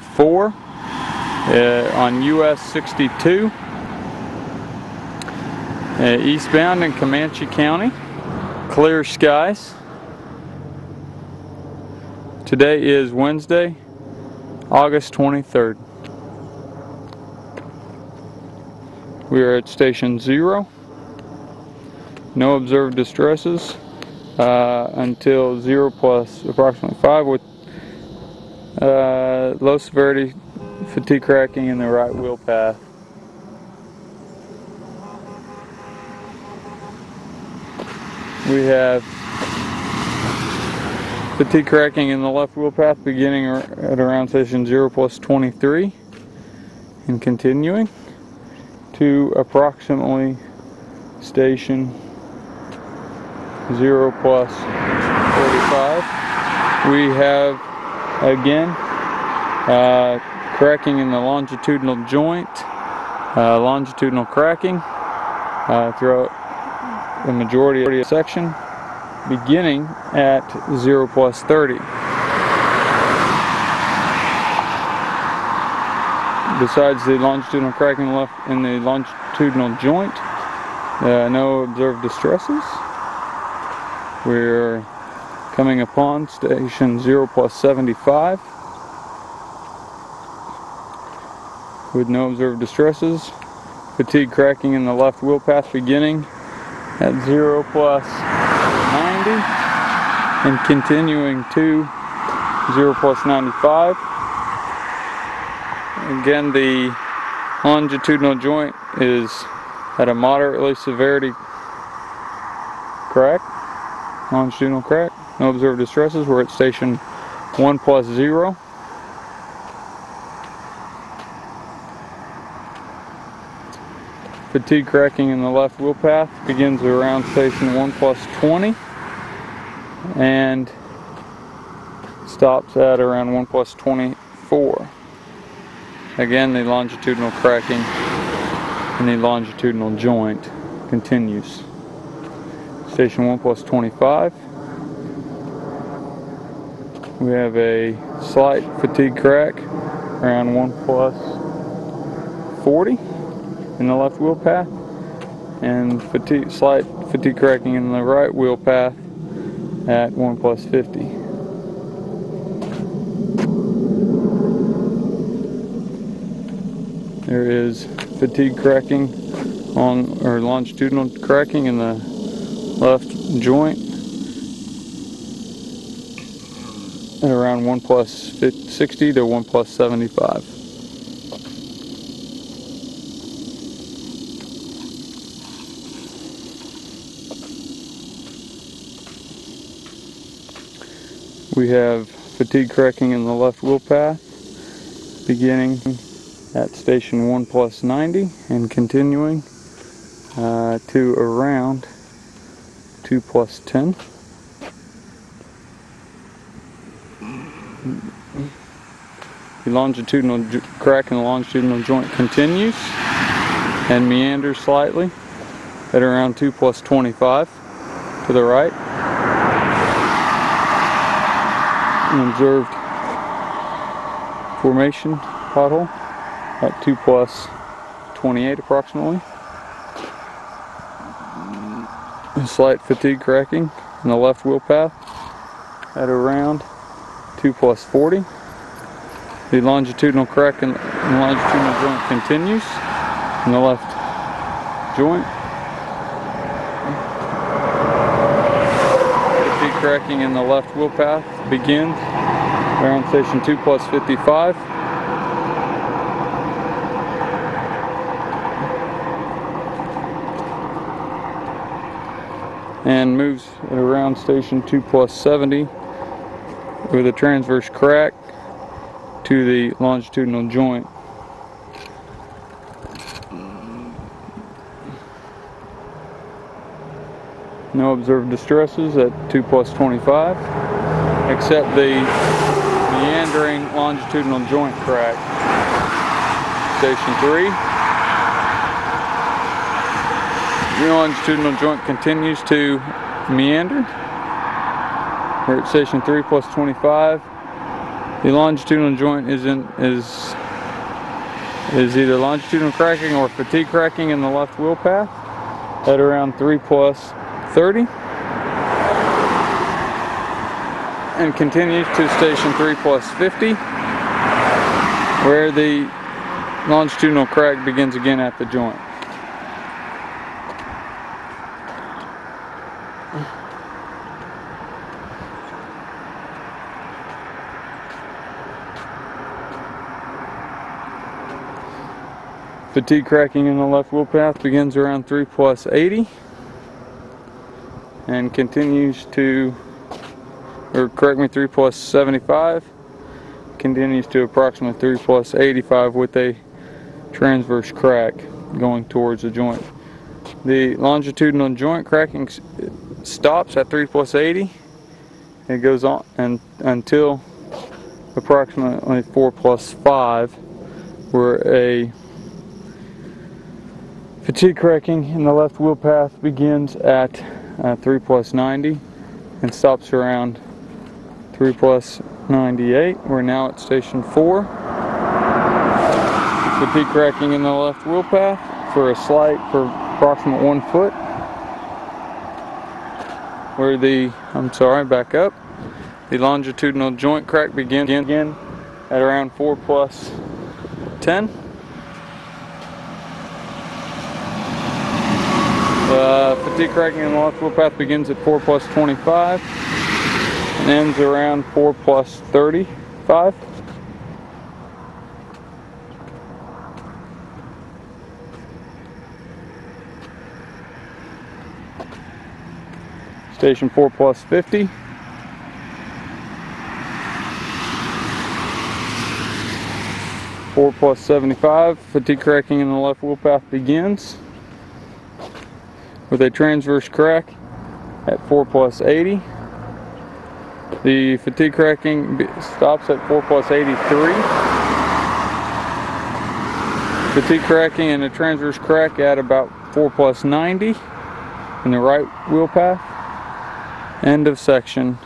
4 on US 62 eastbound in Comanche County. Clear skies. Today is Wednesday, August 23rd. We are at station 0. No observed distresses until 0 plus approximately 5 with low severity fatigue cracking in the right wheel path. We have fatigue cracking in the left wheel path beginning at around station 0 plus 23 and continuing to approximately station 0 plus 45. We have again cracking in the longitudinal joint, longitudinal cracking throughout the majority of the section, beginning at 0 plus 30. Besides the longitudinal cracking left in the longitudinal joint, no observed distresses. We're coming upon station 0 plus 75 with no observed distresses. Fatigue cracking in the left wheel path beginning at 0 plus 90 and continuing to 0 plus 95. Again, the longitudinal joint is at a moderately severity crack, longitudinal crack. No observed distresses. We're at station 1 plus 0. Fatigue cracking in the left wheel path begins around station 1 plus 20 and stops at around 1 plus 24. Again, the longitudinal cracking in the longitudinal joint continues. Station 1 plus 25. We have a slight fatigue crack around 1 plus 40 in the left wheel path, and slight fatigue cracking in the right wheel path at 1 plus 50. There is fatigue cracking or longitudinal cracking in the left joint at around 1 plus 60 to 1 plus 75. We have fatigue cracking in the left wheel path beginning at station 1 plus 90 and continuing to around 2 plus 10. The longitudinal crack in the longitudinal joint continues and meanders slightly at around 2 plus 25 to the right. An observed formation pothole at 2 plus 28 approximately. A slight fatigue cracking in the left wheel path at around 2 plus 40. The longitudinal crack in the longitudinal joint continues in the left joint. Fatigue cracking in the left wheel path begins around station 2 plus 55. And moves at around station 2 plus 70 with a transverse crack to the longitudinal joint. No observed distresses at 2 plus 25, except the meandering longitudinal joint crack. Station 3. The longitudinal joint continues to meander. We're at station 3 plus 25 The longitudinal joint is either longitudinal cracking or fatigue cracking in the left wheel path at around 3+30, and continues to station 3+50, where the longitudinal crack begins again at the joint. Fatigue cracking in the left wheel path begins around 3+80 and continues to, or correct me, 3+75, continues to approximately 3+85 with a transverse crack going towards the joint. The longitudinal joint cracking stops at 3+80. It goes on until approximately 4+5, where a fatigue cracking in the left wheel path begins at 3+90 and stops around 3+98. We're now at station 4. Fatigue cracking in the left wheel path for approximate 1 foot. Where the back up. The longitudinal joint crack begins again at around 4+10. Fatigue cracking in the left wheel path begins at 4+25 and ends around 4+35. Station 4+50. (4+75). Fatigue cracking in the left wheel path begins with a transverse crack at 4+80. The fatigue cracking stops at 4+83. Fatigue cracking and a transverse crack at about 4+90 in the right wheel path. End of section.